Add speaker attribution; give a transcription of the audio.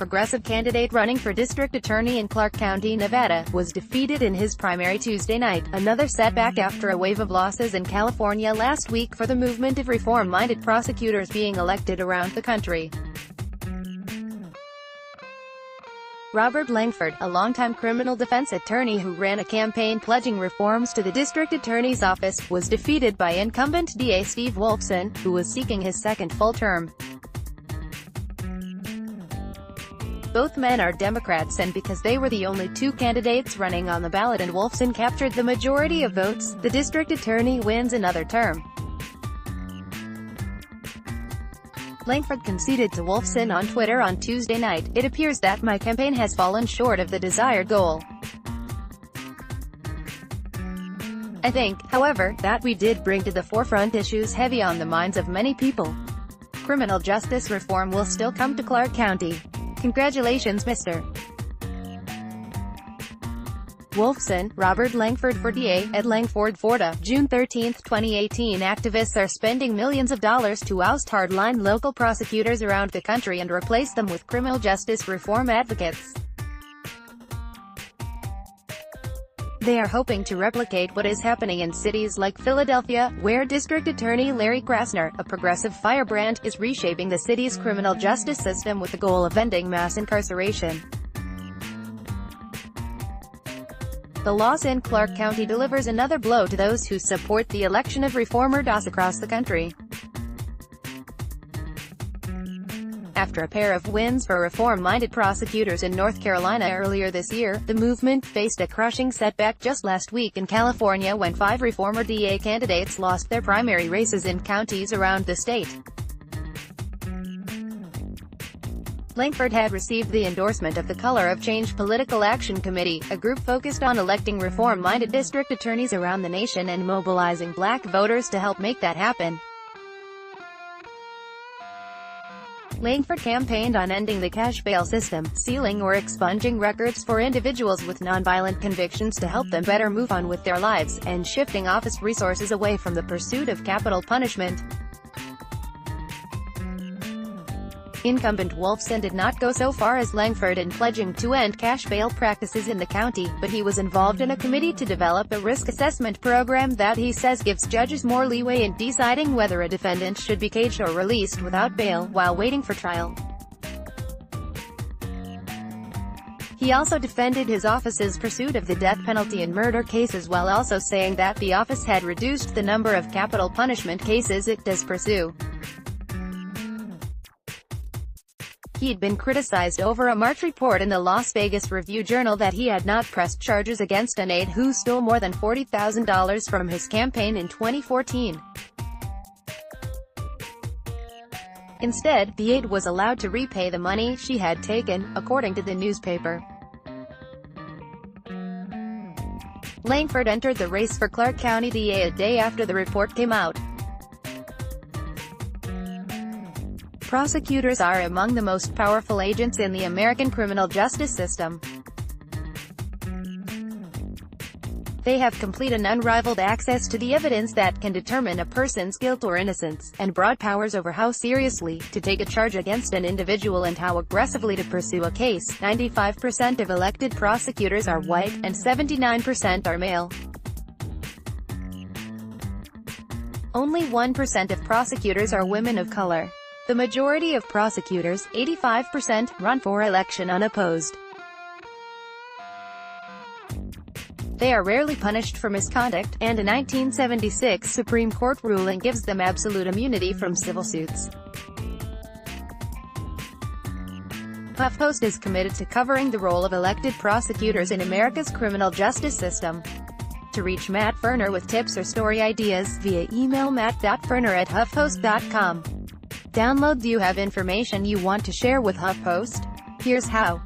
Speaker 1: progressive candidate running for district attorney in Clark County, Nevada, was defeated in his primary Tuesday night, another setback after a wave of losses in California last week for the movement of reform-minded prosecutors being elected around the country. Robert Langford, a longtime criminal defense attorney who ran a campaign pledging reforms to the district attorney's office, was defeated by incumbent DA Steve Wolfson, who was seeking his second full term. Both men are Democrats, and because they were the only two candidates running on the ballot and Wolfson captured the majority of votes, the district attorney wins another term. Langford conceded to Wolfson on Twitter on Tuesday night, "It appears that my campaign has fallen short of the desired goal. I think, however, that we did bring to the forefront issues heavy on the minds of many people. Criminal justice reform will still come to Clark County. Congratulations, Mr. Wolfson." Robert Langford for DA, at Langford, Florida, June 13, 2018. Activists are spending millions of dollars to oust hardline local prosecutors around the country and replace them with criminal justice reform advocates. They are hoping to replicate what is happening in cities like Philadelphia, where District Attorney Larry Krasner, a progressive firebrand, is reshaping the city's criminal justice system with the goal of ending mass incarceration. The loss in Clark County delivers another blow to those who support the election of reformer DAs across the country. After a pair of wins for reform-minded prosecutors in North Carolina earlier this year, the movement faced a crushing setback just last week in California when 5 reformer DA candidates lost their primary races in counties around the state. Langford had received the endorsement of the Color of Change Political Action Committee, a group focused on electing reform-minded district attorneys around the nation and mobilizing black voters to help make that happen. Langford campaigned on ending the cash bail system, sealing or expunging records for individuals with nonviolent convictions to help them better move on with their lives, and shifting office resources away from the pursuit of capital punishment. Incumbent Wolfson did not go so far as Langford in pledging to end cash bail practices in the county, but he was involved in a committee to develop a risk assessment program that he says gives judges more leeway in deciding whether a defendant should be caged or released without bail while waiting for trial. He also defended his office's pursuit of the death penalty in murder cases while also saying that the office had reduced the number of capital punishment cases it does pursue. He'd been criticized over a March report in the Las Vegas Review-Journal that he had not pressed charges against an aide who stole more than $40,000 from his campaign in 2014. Instead, the aide was allowed to repay the money she had taken, according to the newspaper. Langford entered the race for Clark County DA a day after the report came out. Prosecutors are among the most powerful agents in the American criminal justice system. They have complete and unrivaled access to the evidence that can determine a person's guilt or innocence, and broad powers over how seriously to take a charge against an individual and how aggressively to pursue a case. 95% of elected prosecutors are white, and 79% are male. Only 1% of prosecutors are women of color. The majority of prosecutors, 85%, run for election unopposed. They are rarely punished for misconduct, and a 1976 Supreme Court ruling gives them absolute immunity from civil suits. HuffPost is committed to covering the role of elected prosecutors in America's criminal justice system. To reach Matt Ferner with tips or story ideas, via email matt.ferner@huffpost.com. Download. Do you have information you want to share with HuffPost? Here's how.